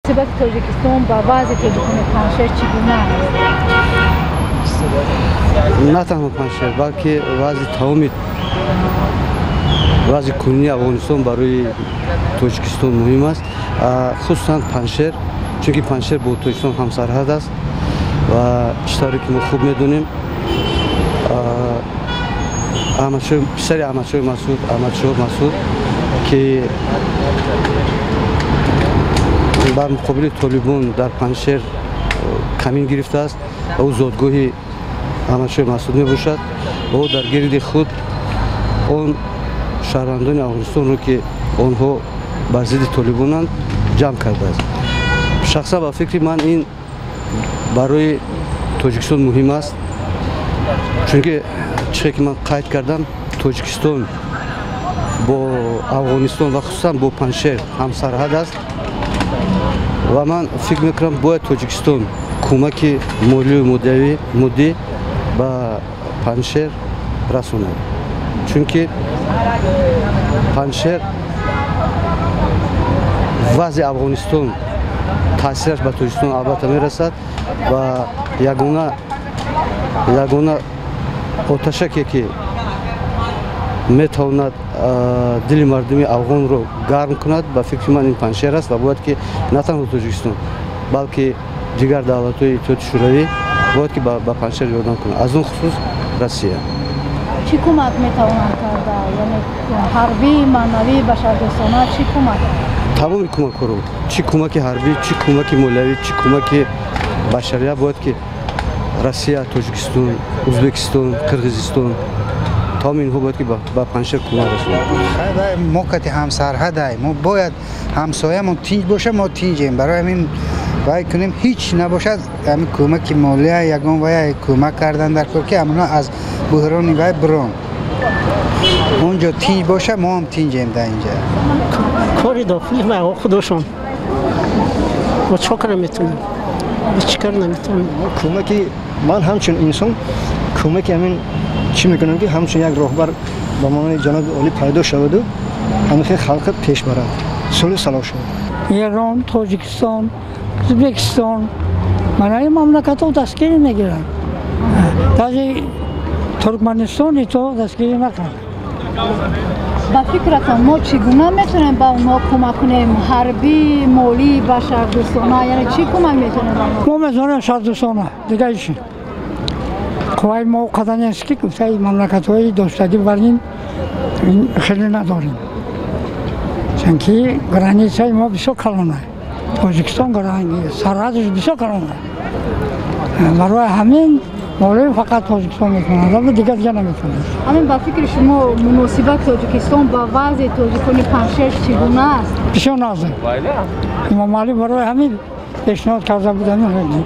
مناسبت تاجیکستان با وضع تلفن پنشر چگونه است؟ نه تنها پنشر بلکه وضع تمام وضع کنونی افغانستان برای تاجیکستان مهم است، خصوصا پنشر، چون پنشر با تاجیکستان همسرحد است و اشتراکی که ما خوب میدونیم. پسر احمدشاه مسعود که بر مقابل طالبان در پنشر کمین گرفته است و او زادگاه احمدشاه مسعود می باشد و او در گرد خود آن شهروندان افغانستان رو که آنها بر ضد طالبانند جمع کرده است. شخصا با فکر من این برای تاجیکستان مهم است، چون که چیزی که من قید کردم تاجیکستان با افغانستان و خصوصا با پنشر همسرحد است و من فکر میکنم باید تاجیکستان کمک مالی و مادی با پنشر رساند، چون که پنشر وضع افغانستان تاثیرش به تاجیکستان البته میرسد و یگانه آتشکی که میتواند دل مردم افغان رو گرم کند به فکر من این پنشر است و باید که نه تنها تاجیکستان بلکه دیگر دولت‌های اتحاد شوروی باید که با پنشر یاردم کنند، از اون خصوص روسیه. چی کمک میتواند کرده؟ یعنی حربی، معنوی، بشردوستانه چی کمک؟ تمام کمک رو، چی کمک حربی، چی کمک مالی، چی کمک بشریت باید که روسیه، تاجیکستان، ازبکستان، قرقیزستان تمام اینها باید که با پنشر کمک رسوند. ما که همسرحد ما باید همسایه‌مون تیج باشه، ما تیجیم. برای همین وای کنیم هیچ نباشد همین کمک مالی یگان وای کمک کردن در کار که امنا از بحران وای برون اونجا تیج باشه ما هم تیجیم در اینجا. کاری داخلی ما خودشون ما چیکار نمیتونیم، چیکار نمیتونیم. کمکی من همچون انسان کمک همین چی میکنم که همچون یک راهبر با معنای جناب عالی پیدا شود و همین خلق پیش برد، صلح صلاح شود. ایران، تاجیکستان، ازبکستان منای مملکت‌ها دستگیری میگیرن. تازه ترکمنستان تو دستگیری نکرد. با فکرتان ما چگونه میتونیم با اونها کمک کنیم؟ حربی، مالی، بشردوستانه، یعنی چی کمک میتونیم؟ ما میتونیم بشردوستانه دیگه ایشی قوای موقته نیست که گفته مملکت‌های دوستگی بریم خیلی نداریم، چون که گرانیسه ما بسیار کلانه، تاجیکستان گرانی سرحدش بسیار کلانه، برای همین مالی فقط تاجیکستان میتونه، اما دیگر نمیتونه. همین با فکر شما مناسبت تاجیکستان با وضع تاجیکستان پنشر چگونه است؟ بسیار نازه. امام علی برای همین پیشنهاد کرده بودن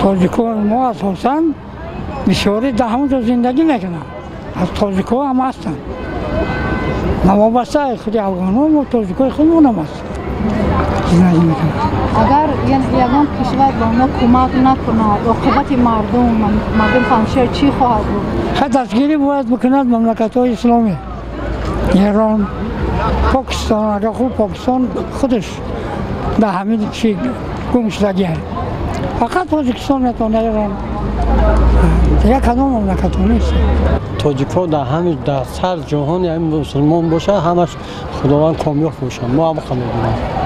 تاجیکان ما اساساً بسیاری در همونجا زندگی میکنن، از تاجیک‌ها هم هستن، نوابسته خود افغان‌ها و تاجیک‌های خودمون هم هست زندگی میکنن. اگر یگان کشور با ما کمک نکند عاقبت مردم پنشر چی خواهد بود؟ خود دستگیری باید بکند مملکت‌های اسلامی، ایران، پاکستان. اگر خوب پاکستان خودش در همین چی گم شدگی هست، فقط تاجیکستان نتونه، ایران دیگه کدام مملکت نیست. تاجیک‌ها در همین در سر جهان مسلمان باشه همش خداوند کامیاب باشه، ما هم می‌دونیم.